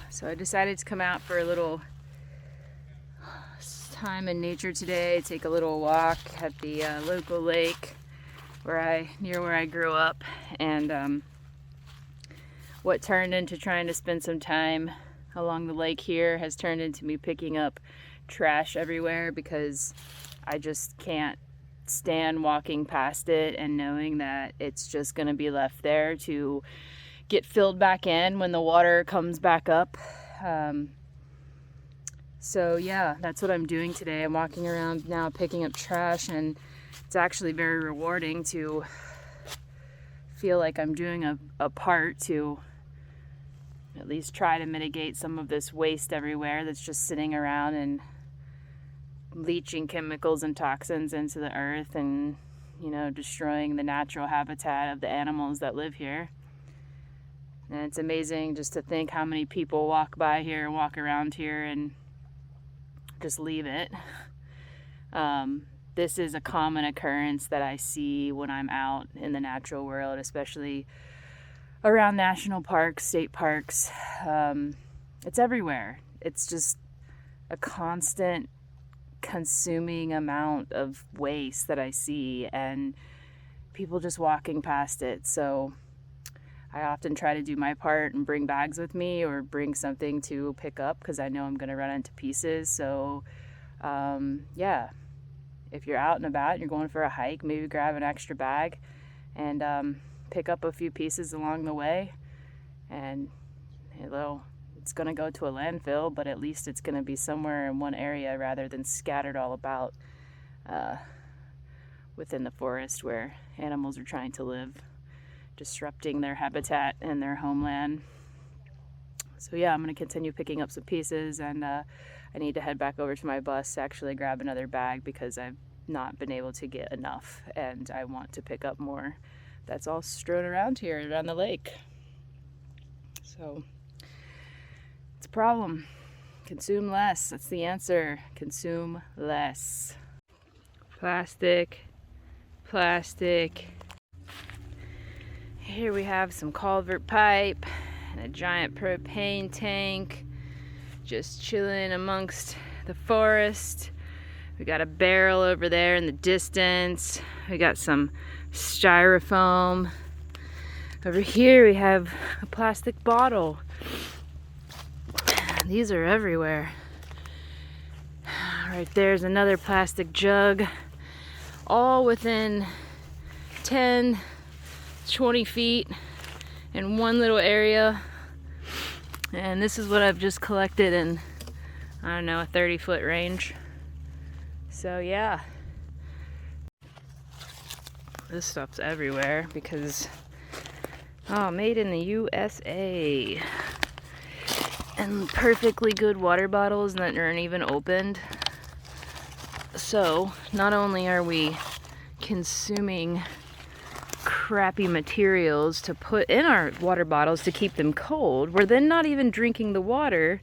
So I decided to come out for a little time in nature today, take a little walk at the local lake near where I grew up, and what turned into trying to spend some time along the lake here has turned into me picking up trash everywhere because I just can't stand walking past it and knowing that it's just going to be left there to get filled back in when the water comes back up. So yeah, that's what I'm doing today. I'm walking around now picking up trash, and it's actually very rewarding to feel like I'm doing a part to at least try to mitigate some of this waste everywhere that's just sitting around and leaching chemicals and toxins into the earth and, you know, destroying the natural habitat of the animals that live here. And it's amazing just to think how many people walk by here and walk around here and just leave it. This is a common occurrence that I see when I'm out in the natural world, especially around national parks, state parks. It's everywhere. It's just a constant consuming amount of waste that I see, and people just walking past it. So I often try to do my part and bring bags with me or bring something to pick up because I know I'm going to run into pieces. So yeah, if you're out and about and you're going for a hike, maybe grab an extra bag and pick up a few pieces along the way. And it's going to go to a landfill, but at least it's going to be somewhere in one area rather than scattered all about within the forest where animals are trying to live, disrupting their habitat and their homeland. So yeah, I'm going to continue picking up some pieces, and I need to head back over to my bus to actually grab another bag because I've not been able to get enough, and I want to pick up more that's all strewn around here around the lake. So it's a problem. Consume less. That's the answer. Consume less. Plastic. Here we have some culvert pipe and a giant propane tank just chilling amongst the forest. We got a barrel over there in the distance. We got some styrofoam. Over here we have a plastic bottle. These are everywhere. Right there's another plastic jug, all within 10, 20 feet in one little area. And this is what I've just collected in, I don't know, a 30-foot range. So yeah, this stuff's everywhere because, made in the USA. And perfectly good water bottles that aren't even opened. So not only are we consuming crappy materials to put in our water bottles to keep them cold, we're then not even drinking the water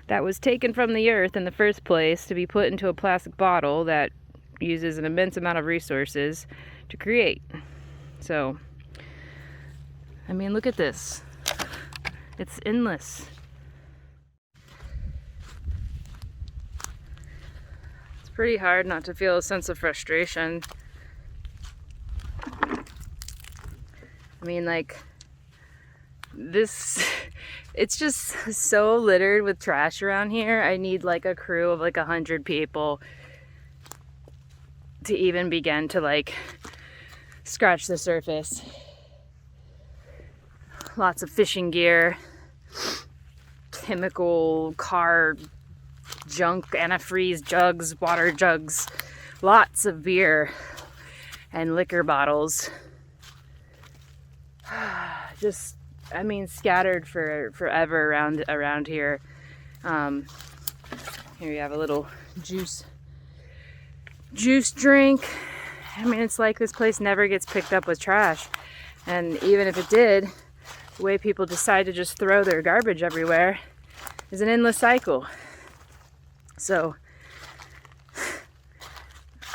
that was taken from the earth in the first place to be put into a plastic bottle that uses an immense amount of resources to create. So, I mean, look at this. It's endless. It's pretty hard not to feel a sense of frustration. I mean, like, it's just so littered with trash around here. I need like a crew of like 100 people to even begin to like scratch the surface. Lots of fishing gear, chemical, car junk, antifreeze jugs, water jugs, lots of beer and liquor bottles. Just, I mean, scattered forever around here. Here you have a little juice drink. I mean, it's like this place never gets picked up with trash. And even if it did, the way people decide to just throw their garbage everywhere is an endless cycle. So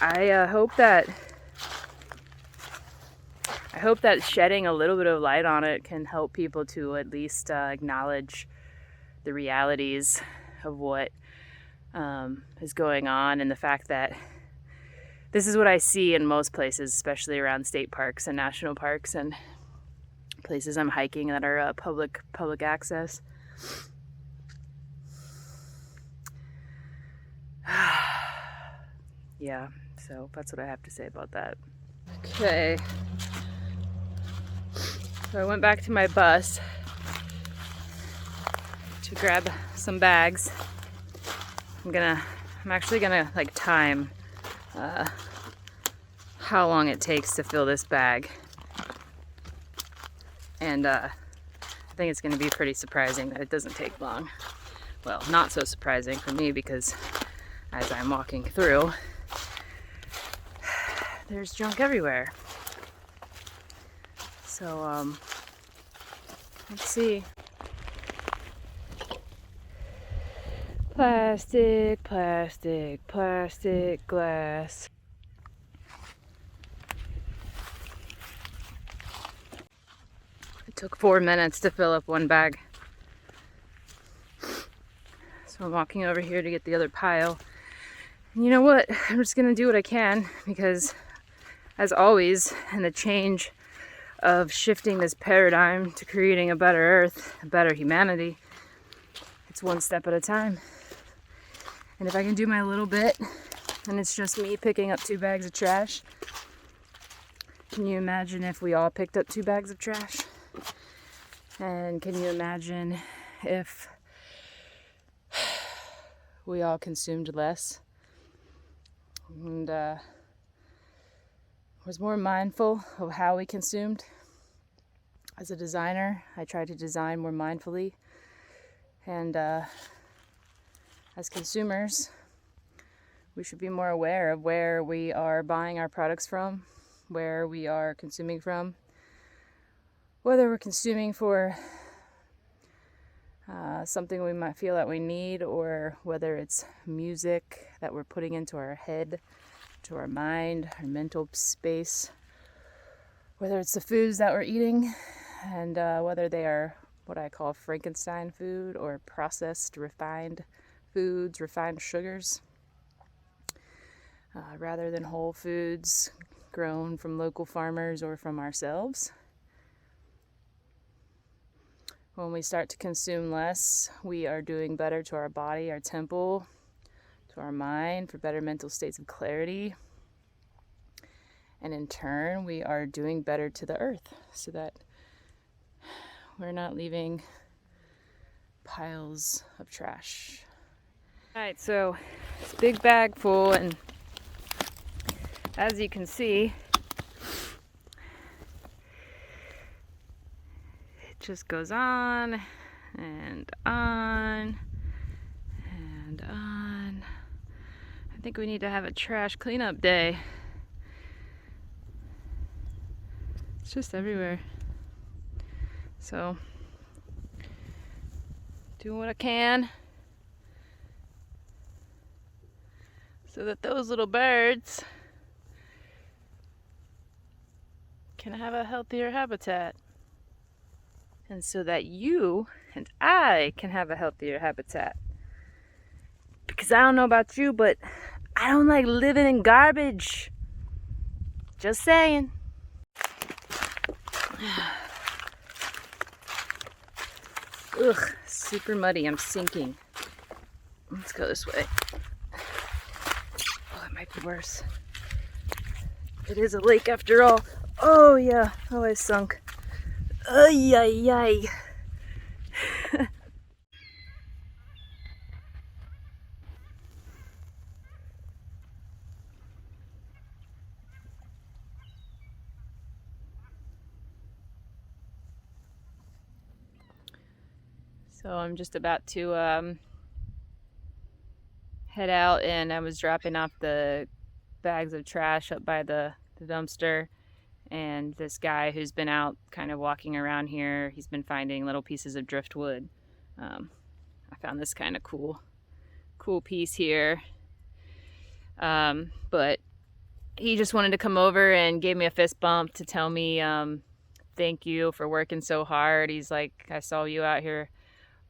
I hope that I hope that shedding a little bit of light on it can help people to at least acknowledge the realities of what is going on, and the fact that this is what I see in most places, especially around state parks and national parks and places I'm hiking that are public access. Yeah, so that's what I have to say about that. Okay, so I went back to my bus to grab some bags. I'm actually gonna like time how long it takes to fill this bag, and I think it's gonna be pretty surprising that it doesn't take long. Well, not so surprising for me, because as I'm walking through, there's junk everywhere. So let's see. Plastic, plastic, plastic, glass. It took 4 minutes to fill up one bag. So I'm walking over here to get the other pile. And you know what? I'm just gonna do what I can, because as always, in the change of shifting this paradigm to creating a better earth, a better humanity, it's one step at a time. And if I can do my little bit, and it's just me picking up 2 bags of trash, can you imagine if we all picked up 2 bags of trash? And can you imagine if we all consumed less and was more mindful of how we consumed? As a designer, I try to design more mindfully, and as consumers, we should be more aware of where we are buying our products from, where we are consuming from, whether we're consuming for something we might feel that we need, or whether it's music that we're putting into our head, to our mind, our mental space, whether it's the foods that we're eating, and whether they are what I call Frankenstein food, or processed, refined foods, refined sugars, rather than whole foods grown from local farmers or from ourselves. When we start to consume less, we are doing better to our body, our temple, to our mind, for better mental states of clarity. And in turn, we are doing better to the earth, so that we're not leaving piles of trash. All right, so it's a big bag full, and as you can see, it just goes on and on and on. I think we need to have a trash cleanup day. It's just everywhere. So, doing what I can so that those little birds can have a healthier habitat. And so that you and I can have a healthier habitat. Because I don't know about you, but I don't like living in garbage. Just saying. Ugh, super muddy. I'm sinking. Let's go this way. Oh, it might be worse. It is a lake after all. Oh, yeah. Oh, I sunk. Ay, ay, ay. So I'm just about to head out, and I was dropping off the bags of trash up by the dumpster, and this guy who's been out kind of walking around here, he's been finding little pieces of driftwood. I found this kind of cool piece here, but he just wanted to come over and gave me a fist bump to tell me thank you for working so hard. He's like, I saw you out here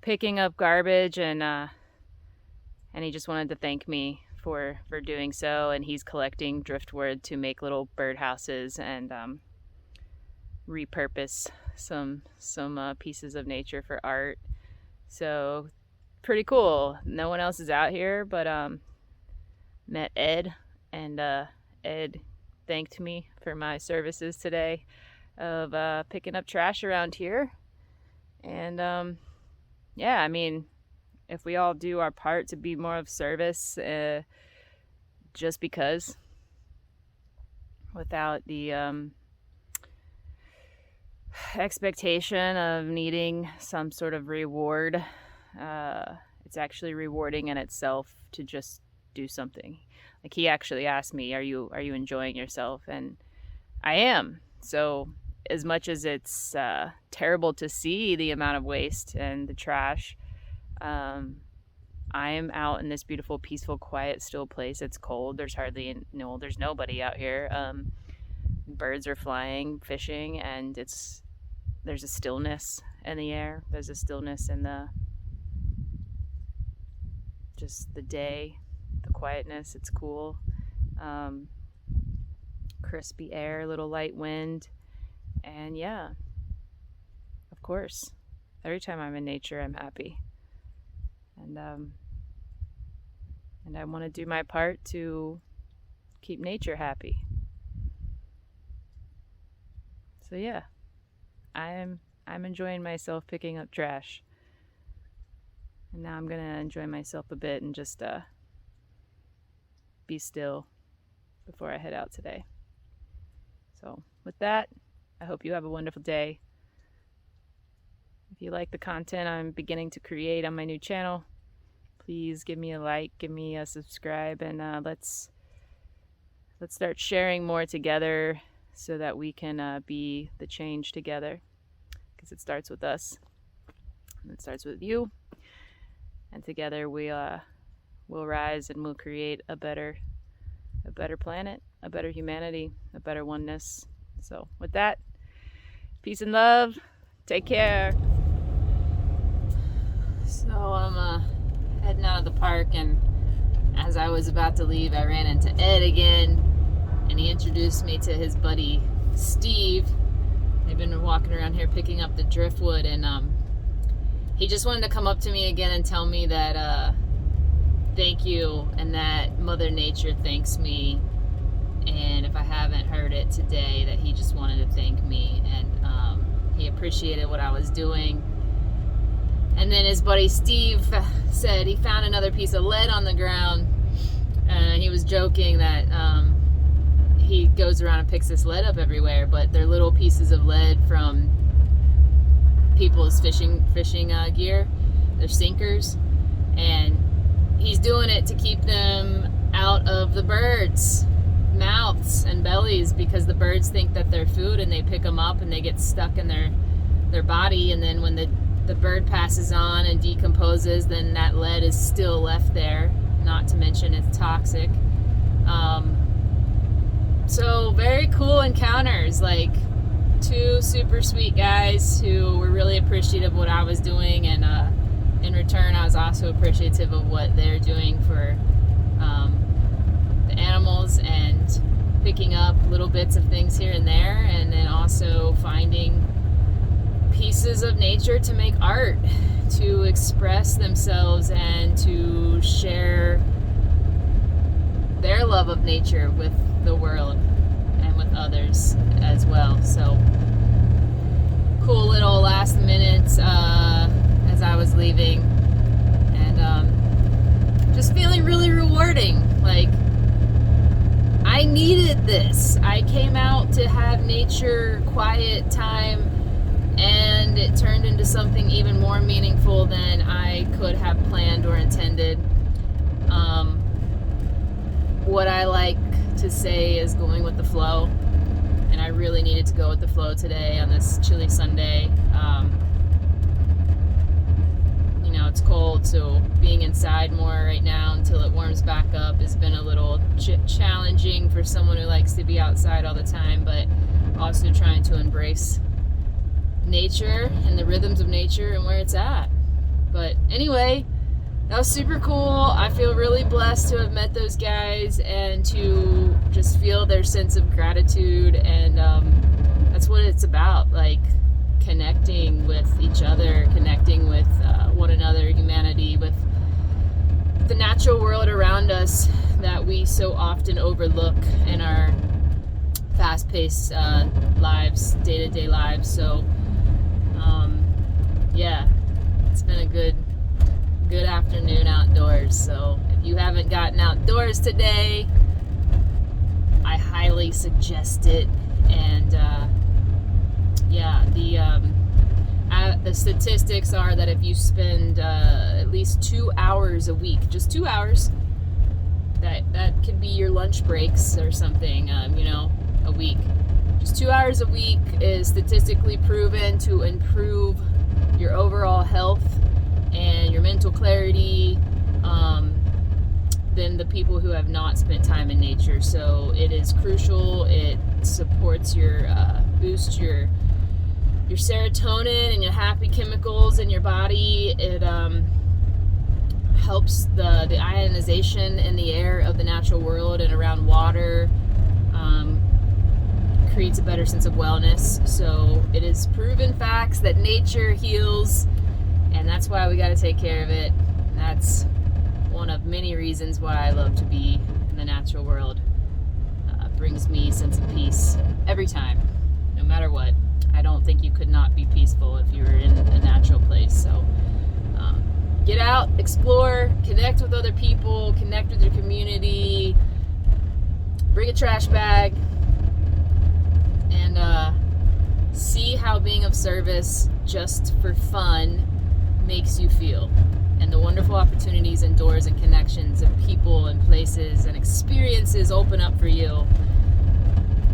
picking up garbage, and he just wanted to thank me for doing so. And he's collecting driftwood to make little birdhouses and repurpose some pieces of nature for art. So pretty cool. No one else is out here, but met Ed, and Ed thanked me for my services today of picking up trash around here. And yeah, I mean, if we all do our part to be more of service, just because, without the expectation of needing some sort of reward, it's actually rewarding in itself to just do something. Like, he actually asked me, are you enjoying yourself? And I am. So as much as it's terrible to see the amount of waste and the trash, I'm out in this beautiful, peaceful, quiet, still place. It's cold. There's there's nobody out here. Birds are flying, fishing, and there's a stillness in the air. There's a stillness in just the day, the quietness. It's cool. Crispy air, little light wind. And yeah, of course, every time I'm in nature, I'm happy. And I want to do my part to keep nature happy. So yeah, I'm enjoying myself picking up trash. And now I'm gonna enjoy myself a bit and just be still before I head out today. So with that, I hope you have a wonderful day. If you like the content I'm beginning to create on my new channel, please give me a like, give me a subscribe, and let's start sharing more together so that we can be the change together. Because it starts with us, and it starts with you, and together we'll rise and we'll create a better planet, a better humanity, a better oneness. So with that, peace and love. Take care. So I'm heading out of the park, and as I was about to leave, I ran into Ed again, and he introduced me to his buddy Steve. They've been walking around here picking up the driftwood, and he just wanted to come up to me again and tell me that thank you, and that Mother Nature thanks me, and if I haven't heard it today, that he just wanted to thank me, and he appreciated what I was doing. And then his buddy Steve said he found another piece of lead on the ground, and he was joking that he goes around and picks this lead up everywhere, but they're little pieces of lead from people's fishing gear. They're sinkers, and he's doing it to keep them out of the birds' mouths and bellies, because the birds think that they're food, and they pick them up and they get stuck in their body, and then when the bird passes on and decomposes, then that lead is still left there, not to mention it's toxic. So very cool encounters, like two super sweet guys who were really appreciative of what I was doing, and in return I was also appreciative of what they're doing for the animals, and picking up little bits of things here and there, and then also finding pieces of nature to make art, to express themselves, and to share their love of nature with the world and with others as well. So cool little last minutes as I was leaving, and just feeling really rewarding. Like, I needed this. I came out to have nature, quiet time, and it turned into something even more meaningful than I could have planned or intended. What I like to say is going with the flow, and I really needed to go with the flow today on this chilly Sunday. it's cold, so being inside more right now until it warms back up has been a little challenging for someone who likes to be outside all the time, but also trying to embrace nature and the rhythms of nature and where it's at. But anyway, that was super cool. I feel really blessed to have met those guys and to just feel their sense of gratitude, and that's what it's about, like connecting with each other, connecting with one another, humanity, with the natural world around us that we so often overlook in our fast-paced lives, day-to-day lives. So yeah, it's been a good afternoon outdoors. So if you haven't gotten outdoors today, I highly suggest it. And the statistics are that if you spend at least 2 hours a week, just 2 hours, that could be your lunch breaks or something, a week. Just 2 hours a week is statistically proven to improve your overall health and your mental clarity than the people who have not spent time in nature. So it is crucial. It supports your boosts your serotonin and your happy chemicals in your body. It helps the ionization in the air of the natural world and around water. Creates a better sense of wellness. So it is proven facts that nature heals, and that's why we got to take care of it. That's one of many reasons why I love to be in the natural world. Brings me a sense of peace every time, no matter what. I don't think you could not be peaceful if you were in a natural place. So get out, explore, connect with other people, connect with your community, bring a trash bag, and see how being of service just for fun makes you feel, and the wonderful opportunities and doors and connections of people and places and experiences open up for you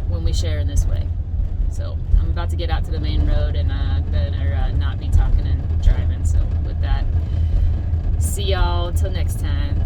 when we share in this way. So I'm about to get out to the main road, and I better not be talking and driving. So with that, see y'all until next time.